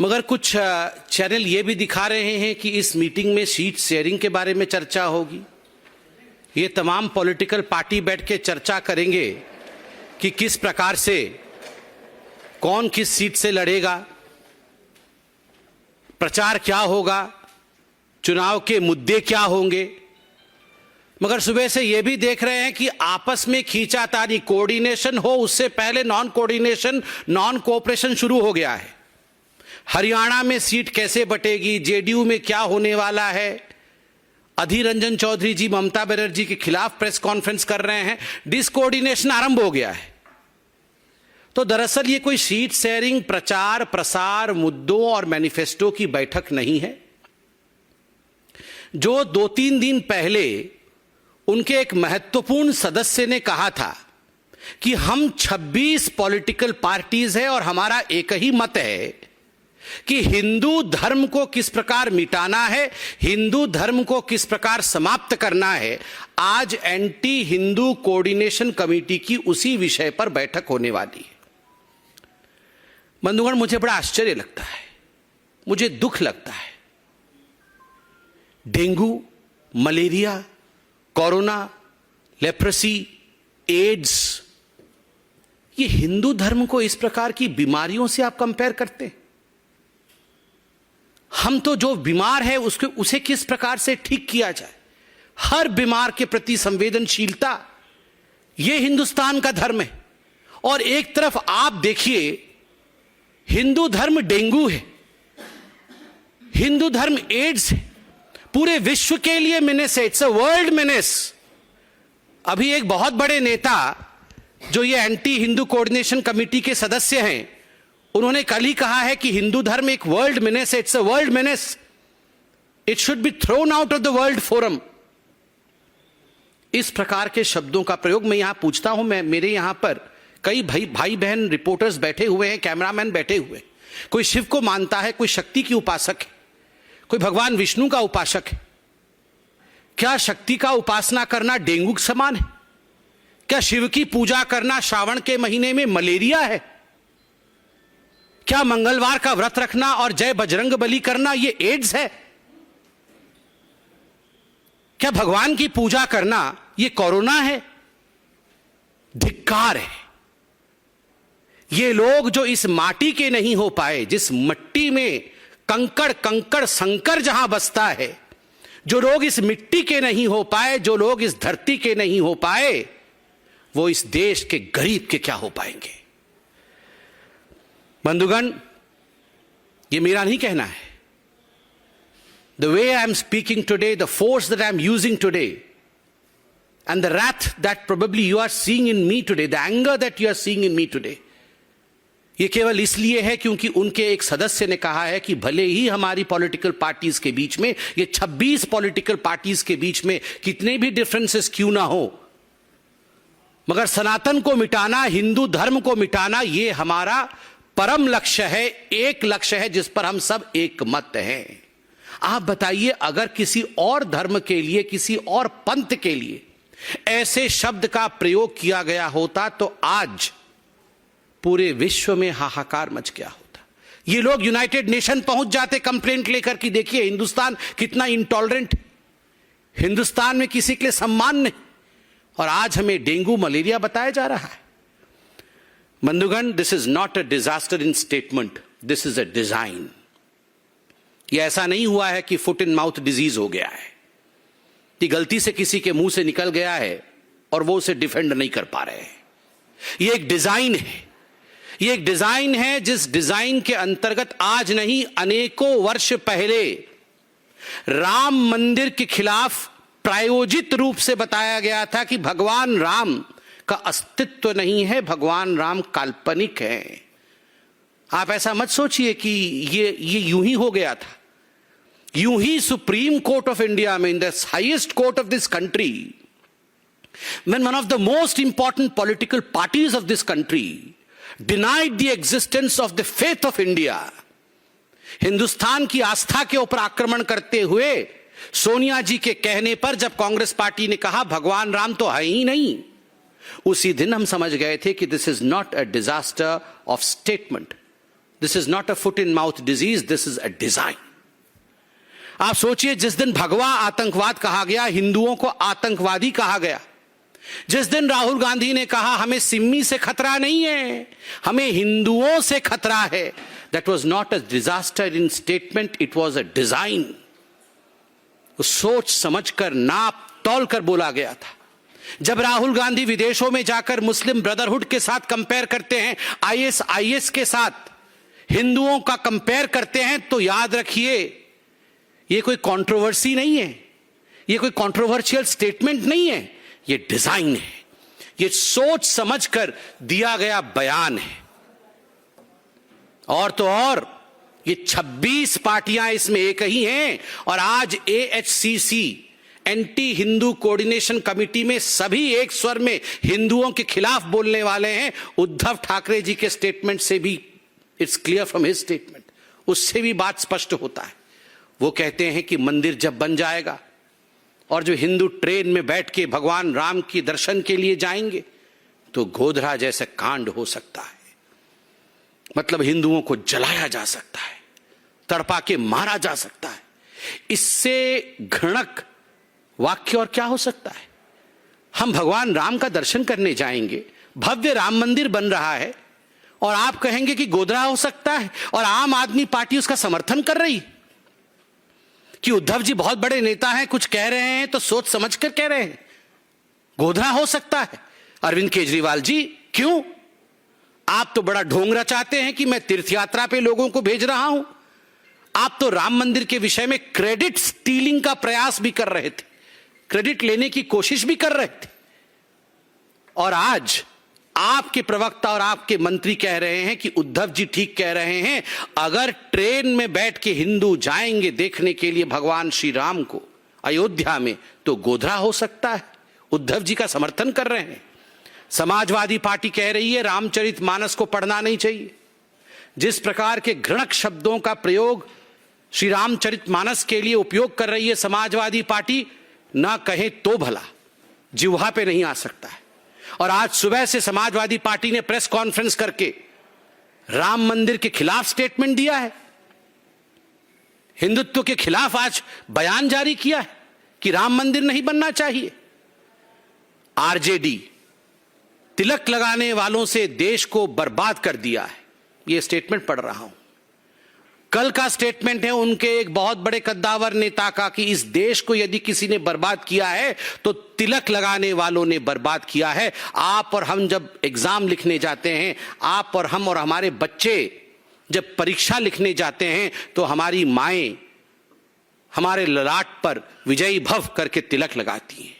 मगर कुछ चैनल ये भी दिखा रहे हैं कि इस मीटिंग में सीट शेयरिंग के बारे में चर्चा होगी। ये तमाम पॉलिटिकल पार्टी बैठ के चर्चा करेंगे कि किस प्रकार से कौन किस सीट से लड़ेगा, प्रचार क्या होगा, चुनाव के मुद्दे क्या होंगे। मगर सुबह से ये भी देख रहे हैं कि आपस में खींचातानी, कोऑर्डिनेशन हो उससे पहले नॉन कोऑर्डिनेशन, नॉन कोऑपरेशन शुरू हो गया है। हरियाणा में सीट कैसे बटेगी, जेडीयू में क्या होने वाला है। अधीर रंजन चौधरी जी ममता बनर्जी के खिलाफ प्रेस कॉन्फ्रेंस कर रहे हैं। डिसकोऑर्डिनेशन आरंभ हो गया है। तो दरअसल ये कोई सीट शेयरिंग, प्रचार प्रसार, मुद्दों और मैनिफेस्टो की बैठक नहीं है। जो 2-3 दिन पहले उनके एक महत्वपूर्ण सदस्य ने कहा था कि हम 26 पॉलिटिकल पार्टीज हैं और हमारा एक ही मत है कि हिंदू धर्म को किस प्रकार मिटाना है, हिंदू धर्म को किस प्रकार समाप्त करना है। आज एंटी हिंदू कोऑर्डिनेशन कमेटी की उसी विषय पर बैठक होने वाली है। बंधुगण, मुझे बड़ा आश्चर्य लगता है, मुझे दुख लगता है। Dengue, malaria, corona, leprosy, AIDS, ये हिंदू धर्म को इस प्रकार की बीमारियों से आप कंपेयर करते हैं। हम तो जो बीमार है उसे किस प्रकार से ठीक किया जाए, हर बीमार के प्रति संवेदनशीलता, यह हिंदुस्तान का धर्म है। और एक तरफ आप देखिए, हिंदू धर्म डेंगू है, हिंदू धर्म एड्स है, पूरे विश्व के लिए मेनेस है, इट्स अ वर्ल्ड मेनेस। अभी एक बहुत बड़े नेता जो ये एंटी हिंदू कोऑर्डिनेशन कमेटी के सदस्य हैं, उन्होंने कल ही कहा है कि हिंदू धर्म एक वर्ल्ड मेनेस है, it's a world menace, it should be thrown out of the world forum. इस प्रकार के शब्दों का प्रयोग मैं यहां पूछता हूं। मेरे यहां पर कई भाई बहन रिपोर्टर्स बैठे हुए हैं, कैमरामैन बैठे हुए हैं। कोई शिव को मानता है, कोई शक्ति की उपासक है, कोई भगवान विष्णु का उपासक है। क्या शक्ति का उपासना करना डेंगू के समान है? क्या शिव की पूजा करना श्रावण के महीने में मलेरिया है? क्या मंगलवार का व्रत रखना और जय बजरंग बली करना ये एड्स है? क्या भगवान की पूजा करना ये कोरोना है? धिक्कार है। ये लोग जो इस माटी के नहीं हो पाए, जिस मिट्टी में कंकड़ कंकड़ संकर जहां बसता है, जो लोग इस मिट्टी के नहीं हो पाए, जो लोग इस धरती के नहीं हो पाए, वो इस देश के गरीब के क्या हो पाएंगे। बंधुगण, ये मेरा नहीं कहना है। The way I am speaking today, the force that I am using today, and the wrath that probably you are seeing in me today, the anger that you are seeing in me today, ये केवल इसलिए है क्योंकि उनके एक सदस्य ने कहा है कि भले ही हमारी पॉलिटिकल पार्टीज के बीच में, ये 26 पॉलिटिकल पार्टीज के बीच में कितने भी डिफरेंसेस क्यों ना हो, मगर सनातन को मिटाना, हिंदू धर्म को मिटाना, ये हमारा परम लक्ष्य है, एक लक्ष्य है जिस पर हम सब एक मत हैं। आप बताइए, अगर किसी और धर्म के लिए, किसी और पंथ के लिए ऐसे शब्द का प्रयोग किया गया होता तो आज पूरे विश्व में हाहाकार मच गया होता। ये लोग यूनाइटेड नेशन पहुंच जाते कंप्लेंट लेकर कि देखिए हिंदुस्तान कितना इंटॉलरेंट, हिंदुस्तान में किसी के लिए सम्मान नहीं, और आज हमें डेंगू मलेरिया बताया जा रहा है। बंधुगण, this is not a disaster in statement, this is a design. ये ऐसा नहीं हुआ है कि फुट इन माउथ डिजीज हो गया है, कि गलती से किसी के मुंह से निकल गया है और वो उसे डिफेंड नहीं कर पा रहे हैं। ये एक डिजाइन है, ये एक डिजाइन है जिस डिजाइन के अंतर्गत आज नहीं, अनेकों वर्ष पहले राम मंदिर के खिलाफ प्रायोजित रूप से बताया गया था कि भगवान राम का अस्तित्व नहीं है, भगवान राम काल्पनिक है। आप ऐसा मत सोचिए कि ये यूं ही हो गया था। यूं ही सुप्रीम कोर्ट ऑफ इंडिया में, in the highest court of this country, when one of the most important political parties of this country denied the existence of the faith of India, Hindustan की आस्था के ऊपर आक्रमण करते हुए सोनिया जी के कहने पर जब कांग्रेस पार्टी ने कहा भगवान राम तो है ही नहीं, उसी दिन हम समझ गए थे कि this is not a disaster of statement, this is not a foot in mouth disease, this is a design. आप सोचिए, जिस दिन भगवा आतंकवाद कहा गया, हिंदुओं को आतंकवादी कहा गया, जिस दिन राहुल गांधी ने कहा हमें सिम्मी से खतरा नहीं है, हमें हिंदुओं से खतरा है, that was not a disaster in statement, it was a design. सोच समझकर, नाप तौल कर बोला गया था। जब राहुल गांधी विदेशों में जाकर मुस्लिम ब्रदरहुड के साथ कंपेयर करते हैं, आईएसआईएस के साथ हिंदुओं का कंपेयर करते हैं, तो याद रखिए ये कोई कंट्रोवर्सी नहीं है, ये कोई कंट्रोवर्शियल स्टेटमेंट नहीं है, ये डिजाइन है, ये सोच समझकर दिया गया बयान है। और तो और ये 26 पार्टियां इसमें एक ही हैं, और आज एएचसीसी एंटी हिंदू कोऑर्डिनेशन कमेटी में सभी एक स्वर में हिंदुओं के खिलाफ बोलने वाले हैं। उद्धव ठाकरे जी के स्टेटमेंट से भी it's clear from his statement, उससे भी बात स्पष्ट होता है। वो कहते हैं कि मंदिर जब बन जाएगा और जो हिंदू ट्रेन में बैठ के भगवान राम के दर्शन के लिए जाएंगे तो गोधरा जैसे कांड हो सकता है, मतलब हिंदुओं को जलाया जा सकता है, तड़पा के मारा जा सकता है। इससे घृणक वाक्य और क्या हो सकता है? हम भगवान राम का दर्शन करने जाएंगे, भव्य राम मंदिर बन रहा है, और आप कहेंगे कि गोधरा हो सकता है, और आम आदमी पार्टी उसका समर्थन कर रही कि उद्धव जी बहुत बड़े नेता हैं, कुछ कह रहे हैं तो सोच समझ कर कह रहे हैं, गोधरा हो सकता है। अरविंद केजरीवाल जी, क्यों? आप तो बड़ा ढोंग रचाते हैं कि मैं तीर्थ यात्रा पे लोगों को भेज रहा हूं। आप तो राम मंदिर के विषय में क्रेडिट स्टीलिंग का प्रयास भी कर रहे थे, क्रेडिट लेने की कोशिश भी कर रहे थे, और आज आपके प्रवक्ता और आपके मंत्री कह रहे हैं कि उद्धव जी ठीक कह रहे हैं, अगर ट्रेन में बैठ के हिंदू जाएंगे देखने के लिए भगवान श्री राम को अयोध्या में तो गोधरा हो सकता है। उद्धव जी का समर्थन कर रहे हैं। समाजवादी पार्टी कह रही है रामचरितमानस को पढ़ना नहीं चाहिए। जिस प्रकार के घृणक शब्दों का प्रयोग श्री रामचरितमानस के लिए उपयोग कर रही है समाजवादी पार्टी, ना कहे तो भला जिह्वा पे नहीं आ सकता है। और आज सुबह से समाजवादी पार्टी ने प्रेस कॉन्फ्रेंस करके राम मंदिर के खिलाफ स्टेटमेंट दिया है, हिंदुत्व के खिलाफ आज बयान जारी किया है कि राम मंदिर नहीं बनना चाहिए। आरजेडी तिलक लगाने वालों से देश को बर्बाद कर दिया है, यह स्टेटमेंट पढ़ रहा हूं। कल का स्टेटमेंट है उनके एक बहुत बड़े कद्दावर नेता का कि इस देश को यदि किसी ने बर्बाद किया है तो तिलक लगाने वालों ने बर्बाद किया है। आप और हम जब एग्जाम लिखने जाते हैं, आप और हम और हमारे बच्चे जब परीक्षा लिखने जाते हैं, तो हमारी माएं हमारे ललाट पर विजयी भव करके तिलक लगाती हैं।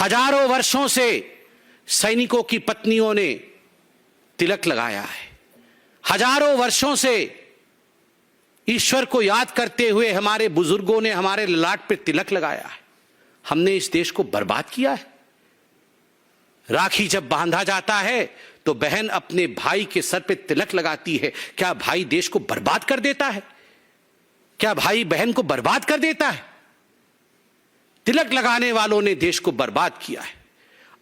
हजारों वर्षों से सैनिकों की पत्नियों ने तिलक लगाया है। हजारों वर्षों से ईश्वर को याद करते हुए हमारे बुजुर्गों ने हमारे ललाट पे तिलक लगाया है। हमने इस देश को बर्बाद किया है। राखी जब बांधा जाता है तो बहन अपने भाई के सर पे तिलक लगाती है। क्या भाई देश को बर्बाद कर देता है? क्या भाई बहन को बर्बाद कर देता है? तिलक लगाने वालों ने देश को बर्बाद किया है।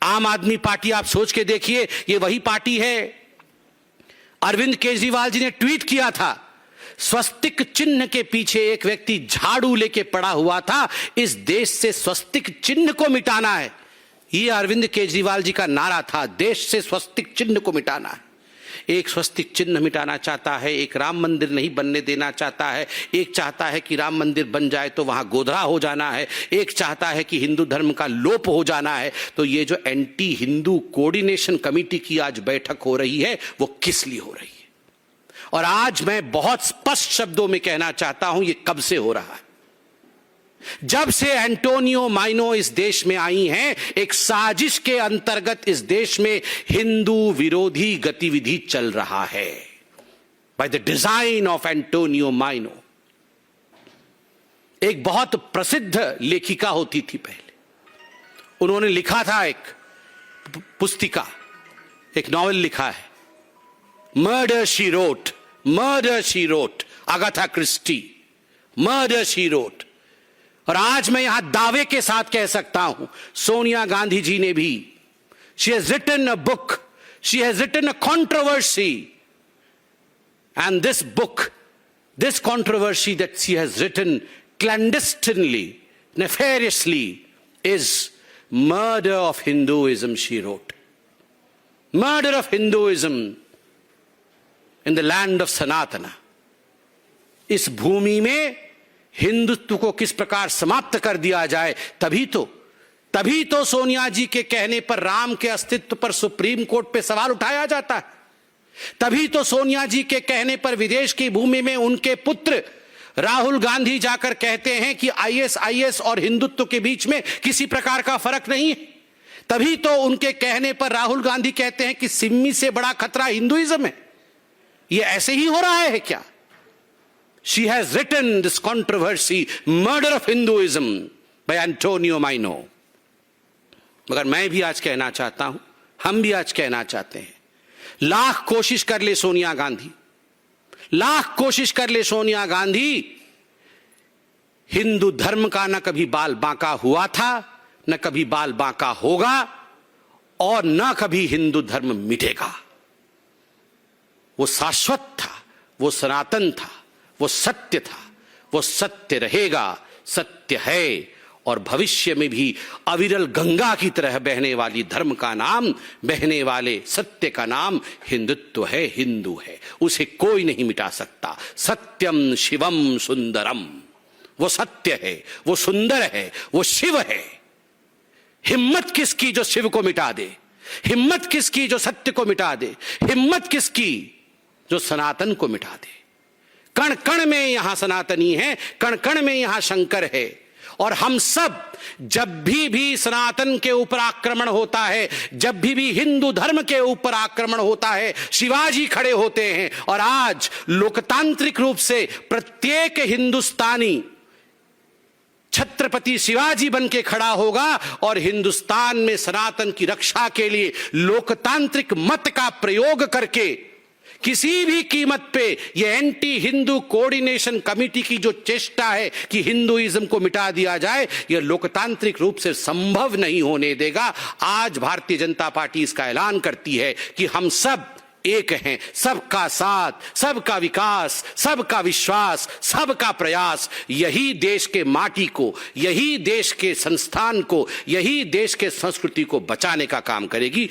आम आदमी पार्टी, आप सोच के देखिए, ये वही पार्टी है। अरविंद केजरीवाल जी ने ट्वीट किया था, स्वस्तिक चिन्ह के पीछे एक व्यक्ति झाड़ू लेके पड़ा हुआ था, इस देश से स्वस्तिक चिन्ह को मिटाना है। यह अरविंद केजरीवाल जी का नारा था, देश से स्वस्तिक चिन्ह को मिटाना है। एक स्वस्तिक चिन्ह मिटाना चाहता है, एक राम मंदिर नहीं बनने देना चाहता है, एक चाहता है कि राम मंदिर बन जाए तो वहां गोधरा हो जाना है, एक चाहता है कि हिंदू धर्म का लोप हो जाना है। तो ये जो एंटी हिंदू कोऑर्डिनेशन कमेटी की आज बैठक हो रही है, वो किस लिए हो रही है? और आज मैं बहुत स्पष्ट शब्दों में कहना चाहता हूं, ये कब से हो रहा है? जब से एंटोनियो माइनो इस देश में आई हैं, एक साजिश के अंतर्गत इस देश में हिंदू विरोधी गतिविधि चल रहा है, by the design of Antonio Maino. एक बहुत प्रसिद्ध लेखिका होती थी पहले, उन्होंने लिखा था एक पुस्तिका, एक नॉवेल लिखा है, murder she wrote, murder she wrote, Agatha Christie, murder she wrote. और आज मैं यहां दावे के साथ कह सकता हूं, सोनिया गांधी जी ने भी, she has written a book, she has written a controversy And this book, this controversy that she has written clandestinely, nefariously, is Murder of Hinduism, she wrote. Murder of Hinduism in the land of Sanatana. इस भूमि में हिंदुत्व को किस प्रकार समाप्त कर दिया जाए, तभी तो सोनिया जी के कहने पर राम के अस्तित्व पर सुप्रीम कोर्ट पे सवाल उठाया जाता है। तभी तो सोनिया जी के कहने पर विदेश की भूमि में उनके पुत्र राहुल गांधी जाकर कहते हैं कि आईएसआईएस और हिंदुत्व के बीच में किसी प्रकार का फर्क नहीं है। तभी तो उनके कहने पर राहुल गांधी कहते हैं कि सिम्मी से बड़ा खतरा हिंदुइज्म है। ये ऐसे ही हो रहा है क्या? She has written this controversy, Murder of Hinduism by Antonio Maino. मगर मैं भी आज कहना चाहता हूं, हम भी आज कहना चाहते हैं, लाख कोशिश कर ले सोनिया गांधी, लाख कोशिश कर ले सोनिया गांधी, हिंदू धर्म का न कभी बाल बांका हुआ था, न कभी बाल बांका होगा, और न कभी हिंदू धर्म मिटेगा। वो शाश्वत था, वो सनातन था, वो सत्य था, वो सत्य रहेगा, सत्य है, और भविष्य में भी अविरल गंगा की तरह बहने वाली धर्म का नाम, बहने वाले सत्य का नाम हिंदुत्व है, हिंदू है। उसे कोई नहीं मिटा सकता। सत्यम शिवम सुंदरम, वो सत्य है, वो सुंदर है, वो शिव है। हिम्मत किसकी जो शिव को मिटा दे, हिम्मत किसकी जो सत्य को मिटा दे, हिम्मत किसकी जो सनातन को मिटा दे। कण कण में यहां सनातनी है, कण कण में यहां शंकर है। और हम सब जब भी सनातन के ऊपर आक्रमण होता है, जब भी हिंदू धर्म के ऊपर आक्रमण होता है, शिवाजी खड़े होते हैं। और आज लोकतांत्रिक रूप से प्रत्येक हिंदुस्तानी छत्रपति शिवाजी बन के खड़ा होगा और हिंदुस्तान में सनातन की रक्षा के लिए लोकतांत्रिक मत का प्रयोग करके किसी भी कीमत पे ये एंटी हिंदू कोऑर्डिनेशन कमेटी की जो चेष्टा है कि हिंदुइज्म को मिटा दिया जाए, यह लोकतांत्रिक रूप से संभव नहीं होने देगा। आज भारतीय जनता पार्टी इसका ऐलान करती है कि हम सब एक हैं, सबका साथ, सबका विकास, सबका विश्वास, सबका प्रयास, यही देश के माटी को, यही देश के संस्थान को, यही देश के संस्कृति को बचाने का काम करेगी।